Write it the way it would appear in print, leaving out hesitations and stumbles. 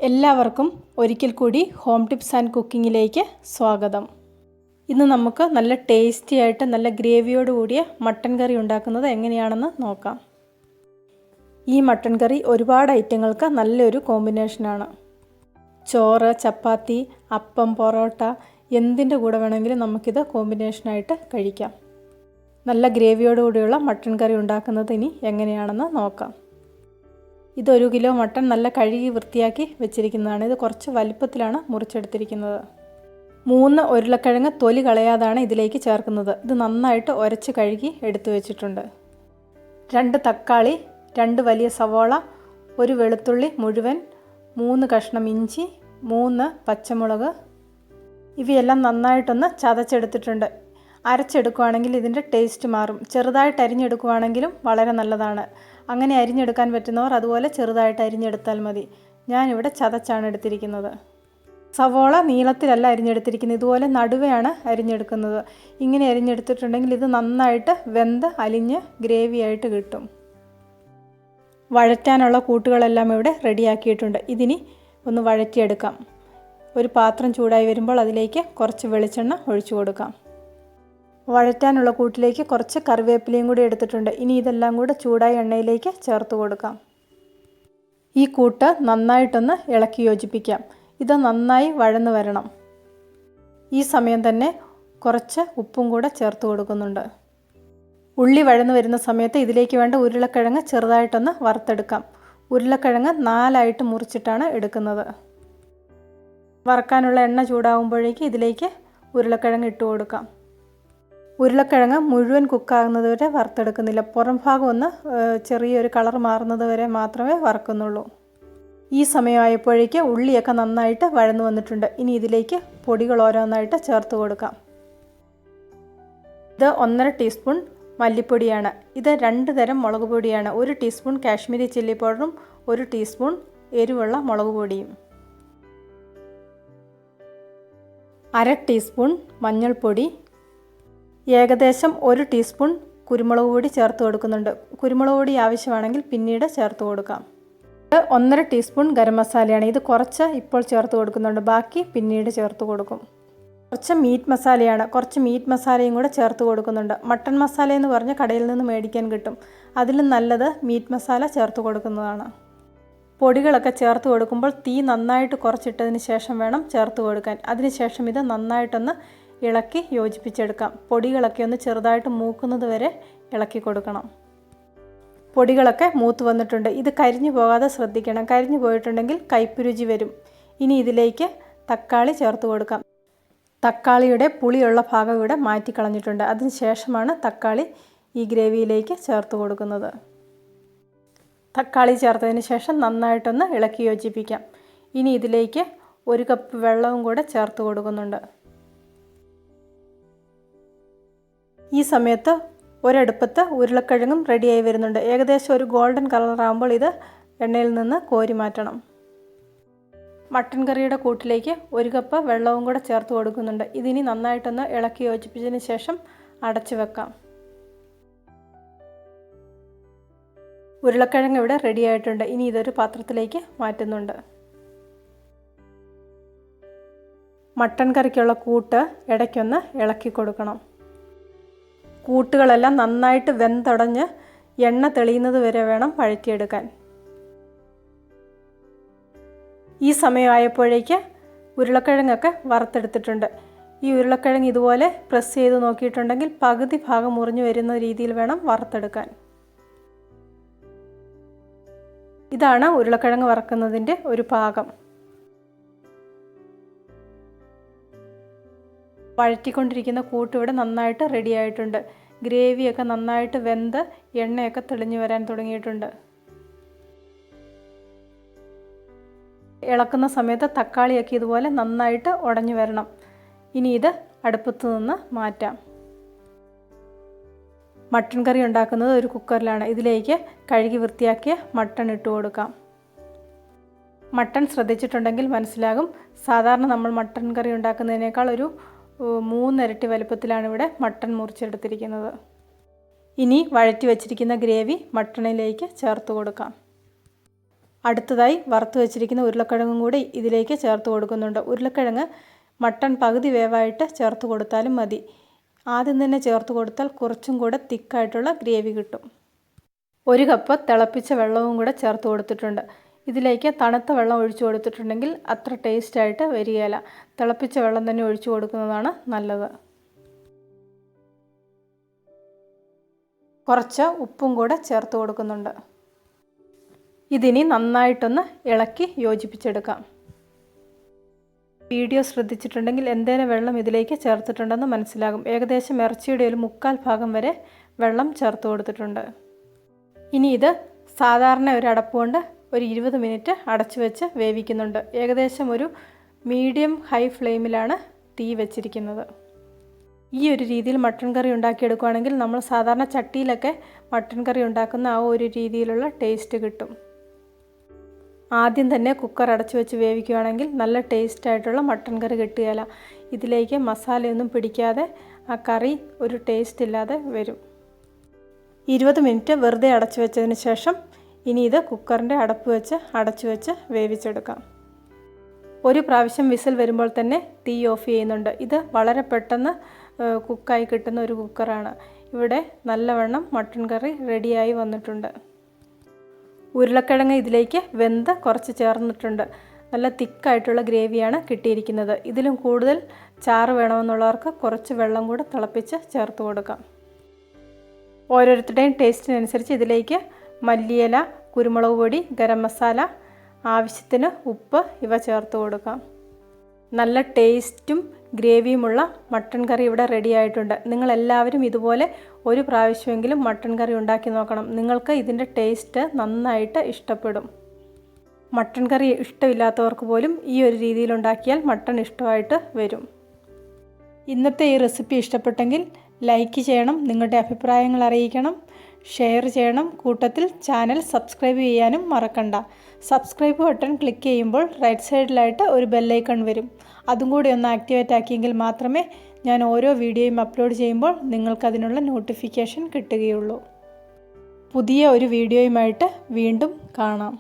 എല്ലാവർക്കും ഒരിക്കൽ കൂടി ഹോം ടിപ്സ് ആൻഡ് കുക്കിങ്ങിലേക്ക് സ്വാഗതം. ഇന്ന് നമുക്ക് നല്ല ടേസ്റ്റി ആയിട്ട് നല്ല ഗ്രേവിയോട് കൂടിയ മട്ടൻ കറി ഉണ്ടാക്കുന്നത് എങ്ങനെയാണെന്ന് നോക്കാം. ഈ മട്ടൻ കറി ഒരുപാട് ഐറ്റങ്ങൾക്ക് നല്ലൊരു കോമ്പിനേഷനാണ്. ചോറ്, ചപ്പാത്തി, അപ്പം, പൊറോട്ട എന്തിൻ്റെ കൂടെ വേണമെങ്കിലും നമുക്കിത് കോമ്പിനേഷനായിട്ട് കഴിക്കാം. നല്ല ഗ്രേവിയോട് കൂടിയുള്ള മട്ടൻ കറി ഉണ്ടാക്കുന്നത് ഇനി എങ്ങനെയാണെന്ന് നോക്കാം. ഇത് 1 കിലോ മട്ടൺ നല്ല കഴുകി വൃത്തിയാക്കി വെച്ചിരിക്കുന്നതാണ്. ഇത് കുറച്ച് വലിപ്പത്തിലാണ് മുറിച്ചെടുത്തിരിക്കുന്നത്. 3 ഉരുളക്കിഴങ്ങ് തൊലി കളയാതാണ് ഇതിലേക്ക് ചേർക്കുന്നത്. ഇത് നന്നായിട്ട് ഉരച്ച് കഴുകി എടുത്തു വെച്ചിട്ടുണ്ട്. 2 തക്കാളി, 2 വലിയ സവാള, 1 വെളുത്തുള്ളി മുഴുവൻ, 3 കഷ്ണം ഇഞ്ചി, 3 പച്ചമുളക്, ഇവയെല്ലാം നന്നായിട്ടൊന്ന് ചതച്ചെടുത്തിട്ടുണ്ട്. അരച്ചെടുക്കുകയാണെങ്കിൽ ഇതിൻ്റെ ടേസ്റ്റ് മാറും. ചെറുതായിട്ട് അരിഞ്ഞെടുക്കുകയാണെങ്കിലും വളരെ നല്ലതാണ്. അങ്ങനെ അരിഞ്ഞെടുക്കാൻ പറ്റുന്നവർ അതുപോലെ ചെറുതായിട്ട് അരിഞ്ഞെടുത്താൽ മതി. ഞാനിവിടെ ചതച്ചാണ് എടുത്തിരിക്കുന്നത്. സവോള നീളത്തിലല്ല അരിഞ്ഞെടുത്തിരിക്കുന്നത്, ഇതുപോലെ നടുവെയാണ് അരിഞ്ഞെടുക്കുന്നത്. ഇങ്ങനെ അരിഞ്ഞെടുത്തിട്ടുണ്ടെങ്കിൽ ഇത് നന്നായിട്ട് വെന്ത് അലിഞ്ഞ് ഗ്രേവിയായിട്ട് കിട്ടും. വഴറ്റാനുള്ള കൂട്ടുകളെല്ലാം ഇവിടെ റെഡിയാക്കിയിട്ടുണ്ട്. ഇതിനി ഒന്ന് വഴറ്റിയെടുക്കാം. ഒരു പാത്രം ചൂടായി വരുമ്പോൾ അതിലേക്ക് കുറച്ച് വെളിച്ചെണ്ണ ഒഴിച്ചു കൊടുക്കാം. വഴറ്റാനുള്ള കൂട്ടിലേക്ക് കുറച്ച് കറിവേപ്പിലയും കൂടി എടുത്തിട്ടുണ്ട്. ഇനി ഇതെല്ലാം കൂടെ ചൂടായ എണ്ണയിലേക്ക് ചേർത്ത് കൊടുക്കാം. ഈ കൂട്ട് നന്നായിട്ടൊന്ന് ഇളക്കി യോജിപ്പിക്കാം. ഇത് നന്നായി വഴന്നു വരണം. ഈ സമയം തന്നെ കുറച്ച് ഉപ്പും കൂടെ ചേർത്ത് കൊടുക്കുന്നുണ്ട്. ഉള്ളി വഴന്നു വരുന്ന സമയത്ത് ഇതിലേക്ക് വേണ്ട ഉരുളക്കിഴങ്ങ് ചെറുതായിട്ടൊന്ന് വറുത്തെടുക്കാം. ഉരുളക്കിഴങ്ങ് 4 മുറിച്ചിട്ടാണ് എടുക്കുന്നത്. വറക്കാനുള്ള എണ്ണ ചൂടാകുമ്പോഴേക്ക് ഇതിലേക്ക് ഉരുളക്കിഴങ്ങ് ഇട്ട് കൊടുക്കാം. ഉരുളക്കിഴങ്ങ് മുഴുവൻ കുക്കാകുന്നത് വരെ വറുത്തെടുക്കുന്നില്ല. പുറം ഭാഗം ഒന്ന് ചെറിയൊരു കളർ മാറുന്നത് വരെ മാത്രമേ വറക്കുന്നുള്ളൂ. ഈ സമയമായപ്പോഴേക്ക് ഉള്ളിയൊക്കെ നന്നായിട്ട് വഴന്നു വന്നിട്ടുണ്ട്. ഇനി ഇതിലേക്ക് പൊടികൾ ഓരോന്നായിട്ട് ചേർത്ത് കൊടുക്കാം. ഇത് 1.5 ടീസ്പൂൺ മല്ലിപ്പൊടിയാണ്. ഇത് 2 തരം മുളക് പൊടിയാണ്. 1 ടീസ്പൂൺ കാശ്മീരി ചില്ലി പൗഡറും 1 ടീസ്പൂൺ എരിവുള്ള മുളക് പൊടിയും. 1/2 ടീസ്പൂൺ മഞ്ഞൾപ്പൊടി, ഏകദേശം 1 ടീസ്പൂൺ കുരുമുളക് പൊടി ചേർത്ത് കൊടുക്കുന്നുണ്ട്. കുരുമുളക് പൊടി ആവശ്യമാണെങ്കിൽ പിന്നീട് ചേർത്ത് കൊടുക്കാം. 1.5 ടീസ്പൂൺ ഗരം മസാലയാണ്. ഇത് കുറച്ച് ഇപ്പോൾ ചേർത്ത് കൊടുക്കുന്നുണ്ട്, ബാക്കി പിന്നീട് ചേർത്ത് കൊടുക്കും. കുറച്ച് മീറ്റ് മസാലയാണ്. കുറച്ച് മീറ്റ് മസാലയും കൂടെ ചേർത്ത് കൊടുക്കുന്നുണ്ട്. മട്ടൺ മസാല എന്ന് പറഞ്ഞ് കടയിൽ നിന്ന് മേടിക്കാൻ കിട്ടും. അതിലും നല്ലത് മീറ്റ് മസാല ചേർത്ത് കൊടുക്കുന്നതാണ്. പൊടികളൊക്കെ ചേർത്ത് കൊടുക്കുമ്പോൾ തീ നന്നായിട്ട് കുറച്ചിട്ടതിന് ശേഷം വേണം ചേർത്ത് കൊടുക്കാൻ. അതിനുശേഷം ഇത് നന്നായിട്ടൊന്ന് ഇളക്കി യോജിപ്പിച്ചെടുക്കാം. പൊടികളൊക്കെ ഒന്ന് ചെറുതായിട്ട് മൂക്കുന്നത് വരെ ഇളക്കി കൊടുക്കണം. പൊടികളൊക്കെ മൂത്ത് വന്നിട്ടുണ്ട്. ഇത് കരിഞ്ഞു പോകാതെ ശ്രദ്ധിക്കണം. കരിഞ്ഞു പോയിട്ടുണ്ടെങ്കിൽ കയ്പുരുചി വരും. ഇനി ഇതിലേക്ക് തക്കാളി ചേർത്ത് കൊടുക്കാം. തക്കാളിയുടെ പുളിയുള്ള ഭാഗം ഇവിടെ മാറ്റിക്കളഞ്ഞിട്ടുണ്ട്. അതിന് ശേഷമാണ് തക്കാളി ഈ ഗ്രേവിയിലേക്ക് ചേർത്ത് കൊടുക്കുന്നത്. തക്കാളി ചേർത്തതിന് ശേഷം നന്നായിട്ടൊന്ന് ഇളക്കി യോജിപ്പിക്കാം. ഇനി ഇതിലേക്ക് 1 കപ്പ് വെള്ളവും കൂടെ ചേർത്ത് കൊടുക്കുന്നുണ്ട്. ഈ സമയത്ത് ഒരടുപ്പത്ത് ഉരുളക്കിഴങ്ങും റെഡിയായി വരുന്നുണ്ട്. ഏകദേശം ഒരു ഗോൾഡൻ കളറാകുമ്പോൾ ഇത് എണ്ണയിൽ നിന്ന് കോരി മാറ്റണം. മട്ടൻ കറിയുടെ കൂട്ടിലേക്ക് 1 കപ്പ് വെള്ളവും കൂടെ ചേർത്ത് കൊടുക്കുന്നുണ്ട്. ഇതിനി നന്നായിട്ടൊന്ന് ഇളക്കി യോജിപ്പിച്ചതിന് ശേഷം അടച്ചു വെക്കാം. ഉരുളക്കിഴങ്ങ് ഇവിടെ റെഡി ആയിട്ടുണ്ട്. ഇനി ഇതൊരു പാത്രത്തിലേക്ക് മാറ്റുന്നുണ്ട്. മട്ടൻ കറിക്കുള്ള കൂട്ട് ഇടയ്ക്കൊന്ന് ഇളക്കി കൊടുക്കണം. കൂട്ടുകളെല്ലാം നന്നായിട്ട് വെന്തുടഞ്ഞ് എണ്ണ തെളിയുന്നത് വരെ വേണം വഴറ്റിയെടുക്കാൻ. ഈ സമയമായപ്പോഴേക്ക് ഉരുളക്കിഴങ്ങൊക്കെ വറുത്തെടുത്തിട്ടുണ്ട്. ഈ ഉരുളക്കിഴങ്ങ് ഇതുപോലെ പ്രസ് ചെയ്ത് നോക്കിയിട്ടുണ്ടെങ്കിൽ പകുതി ഭാഗം മുറിഞ്ഞു വരുന്ന രീതിയിൽ വേണം വറുത്തെടുക്കാൻ. ഇതാണ് ഉരുളക്കിഴങ്ങ് വറക്കുന്നതിൻ്റെ ഒരു പാകം. വഴറ്റിക്കൊണ്ടിരിക്കുന്ന കൂട്ട് ഇവിടെ നന്നായിട്ട് റെഡി ആയിട്ടുണ്ട്. ഗ്രേവിയൊക്കെ നന്നായിട്ട് വെന്ത് എണ്ണയൊക്കെ തെളിഞ്ഞു വരാൻ തുടങ്ങിയിട്ടുണ്ട്. ഇളക്കുന്ന സമയത്ത് തക്കാളിയൊക്കെ ഇതുപോലെ നന്നായിട്ട് ഉടഞ്ഞു വരണം. ഇനി ഇത് അടുപ്പത്ത് നിന്ന് മാറ്റാം. മട്ടൻ കറി ഉണ്ടാക്കുന്നത് ഒരു കുക്കറിലാണ്. ഇതിലേക്ക് കഴുകി വൃത്തിയാക്കിയ മട്ടൺ ഇട്ട് കൊടുക്കാം. മട്ടൺ ശ്രദ്ധിച്ചിട്ടുണ്ടെങ്കിൽ മനസ്സിലാകും. സാധാരണ നമ്മൾ മട്ടൻ കറി ഉണ്ടാക്കുന്നതിനേക്കാൾ ഒരു 3 ഇരട്ടി വലുപ്പത്തിലാണ് ഇവിടെ മട്ടൺ മുറിച്ചെടുത്തിരിക്കുന്നത്. ഇനി വഴറ്റി വച്ചിരിക്കുന്ന ഗ്രേവി മട്ടണിലേക്ക് ചേർത്ത് കൊടുക്കാം. അടുത്തതായി വറുത്ത് വെച്ചിരിക്കുന്ന ഉരുളക്കിഴങ്ങും കൂടി ഇതിലേക്ക് ചേർത്ത് കൊടുക്കുന്നുണ്ട്. ഉരുളക്കിഴങ്ങ് മട്ടൺ പകുതി വേവായിട്ട് ചേർത്ത് കൊടുത്താലും മതി. ആദ്യം തന്നെ ചേർത്ത് കൊടുത്താൽ കുറച്ചും കൂടെ തിക്കായിട്ടുള്ള ഗ്രേവി കിട്ടും. 1 കപ്പ് തിളപ്പിച്ച വെള്ളവും കൂടെ ചേർത്ത് കൊടുത്തിട്ടുണ്ട്. ഇതിലേക്ക് തണുത്ത വെള്ളം ഒഴിച്ചു കൊടുത്തിട്ടുണ്ടെങ്കിൽ അത്ര ടേസ്റ്റായിട്ട് വരികയില്ല. തിളപ്പിച്ച വെള്ളം തന്നെ ഒഴിച്ചു കൊടുക്കുന്നതാണ് നല്ലത്. കുറച്ച് ഉപ്പും കൂടെ ചേർത്ത് കൊടുക്കുന്നുണ്ട്. ഇതിനി നന്നായിട്ടൊന്ന് ഇളക്കി യോജിപ്പിച്ചെടുക്കാം. വീഡിയോ ശ്രദ്ധിച്ചിട്ടുണ്ടെങ്കിൽ എന്തേലും വെള്ളം ഇതിലേക്ക് ചേർത്തിട്ടുണ്ടെന്ന് മനസ്സിലാകും. ഏകദേശം ഇറച്ചിയുടെ ഒരു 1/4 ഭാഗം വരെ വെള്ളം ചേർത്ത് കൊടുത്തിട്ടുണ്ട്. ഇനി ഇത് സാധാരണ ഒരു അടപ്പ് കൊണ്ട് ഒരു 20 മിനിറ്റ് അടച്ചു വെച്ച് വേവിക്കുന്നുണ്ട്. ഏകദേശം ഒരു മീഡിയം ഹൈ ഫ്ലെയിമിലാണ് തീ വെച്ചിരിക്കുന്നത്. ഈ ഒരു രീതിയിൽ മട്ടൺ കറി ഉണ്ടാക്കിയെടുക്കുകയാണെങ്കിൽ നമ്മൾ സാധാരണ ചട്ടിയിലൊക്കെ മട്ടൺ കറി ഉണ്ടാക്കുന്ന ആ ഒരു രീതിയിലുള്ള ടേസ്റ്റ് കിട്ടും. ആദ്യം തന്നെ കുക്കർ അടച്ചു വെച്ച് വേവിക്കുകയാണെങ്കിൽ നല്ല ടേസ്റ്റായിട്ടുള്ള മട്ടൺ കറി കിട്ടുകയില്ല. ഇതിലേക്ക് മസാലയൊന്നും പിടിക്കാതെ ആ കറി ഒരു ടേസ്റ്റ് ഇല്ലാതെ വരും. 20 മിനിറ്റ് വെറുതെ അടച്ചു വെച്ചതിന് ശേഷം ഇനി ഇത് കുക്കറിൻ്റെ അടപ്പ് വെച്ച് അടച്ചു വെച്ച് വേവിച്ചെടുക്കാം. ഒരു പ്രാവശ്യം വിസിൽ വരുമ്പോൾ തന്നെ തീ ഓഫ് ചെയ്യുന്നുണ്ട്. ഇത് വളരെ പെട്ടെന്ന് കുക്കായി കിട്ടുന്ന ഒരു കുക്കറാണ്. ഇവിടെ നല്ലവണ്ണം മട്ടൺ കറി റെഡിയായി വന്നിട്ടുണ്ട്. ഉരുളക്കിഴങ്ങ് ഇതിലേക്ക് വെന്ത് കുറച്ച് ചേർന്നിട്ടുണ്ട്. നല്ല തിക്കായിട്ടുള്ള ഗ്രേവിയാണ് കിട്ടിയിരിക്കുന്നത്. ഇതിലും കൂടുതൽ ചാറ് വേണമെന്നുള്ളവർക്ക് കുറച്ച് വെള്ളം കൂടെ തിളപ്പിച്ച് ചേർത്ത് കൊടുക്കാം. ഓരോരുത്തരുടെയും ടേസ്റ്റിനനുസരിച്ച് ഇതിലേക്ക് മല്ലിയില, കുരുമുളക് പൊടി, ഗരം മസാല, ആവശ്യത്തിന് ഉപ്പ് ഇവ ചേർത്ത് കൊടുക്കാം. നല്ല ടേസ്റ്റും ഗ്രേവിയുമുള്ള മട്ടൺ കറി ഇവിടെ റെഡി ആയിട്ടുണ്ട്. നിങ്ങളെല്ലാവരും ഇതുപോലെ ഒരു പ്രാവശ്യമെങ്കിലും മട്ടൺ കറി ഉണ്ടാക്കി നോക്കണം. നിങ്ങൾക്ക് ഇതിൻ്റെ ടേസ്റ്റ് നന്നായിട്ട് ഇഷ്ടപ്പെടും. മട്ടൺ കറി ഇഷ്ടമില്ലാത്തവർക്ക് പോലും ഈ ഒരു രീതിയിൽ ഉണ്ടാക്കിയാൽ മട്ടൺ ഇഷ്ടമായിട്ട് വരും. ഇന്നത്തെ ഈ റെസിപ്പി ഇഷ്ടപ്പെട്ടെങ്കിൽ ലൈക്ക് ചെയ്യണം, നിങ്ങളുടെ അഭിപ്രായങ്ങൾ അറിയിക്കണം, ഷെയർ ചെയ്യണം. കൂട്ടത്തിൽ ചാനൽ സബ്സ്ക്രൈബ് ചെയ്യാനും മറക്കണ്ട. സബ്സ്ക്രൈബ് ബട്ടൺ ക്ലിക്ക് ചെയ്യുമ്പോൾ റൈറ്റ് സൈഡിലായിട്ട് ഒരു ബെല്ലൈക്കൺ വരും. അതും കൂടി ഒന്ന് ആക്ടിവേറ്റ് ആക്കിയെങ്കിൽ മാത്രമേ ഞാൻ ഓരോ വീഡിയോയും അപ്ലോഡ് ചെയ്യുമ്പോൾ നിങ്ങൾക്കതിനുള്ള നോട്ടിഫിക്കേഷൻ കിട്ടുകയുള്ളൂ. പുതിയ ഒരു വീഡിയോയുമായിട്ട് വീണ്ടും കാണാം.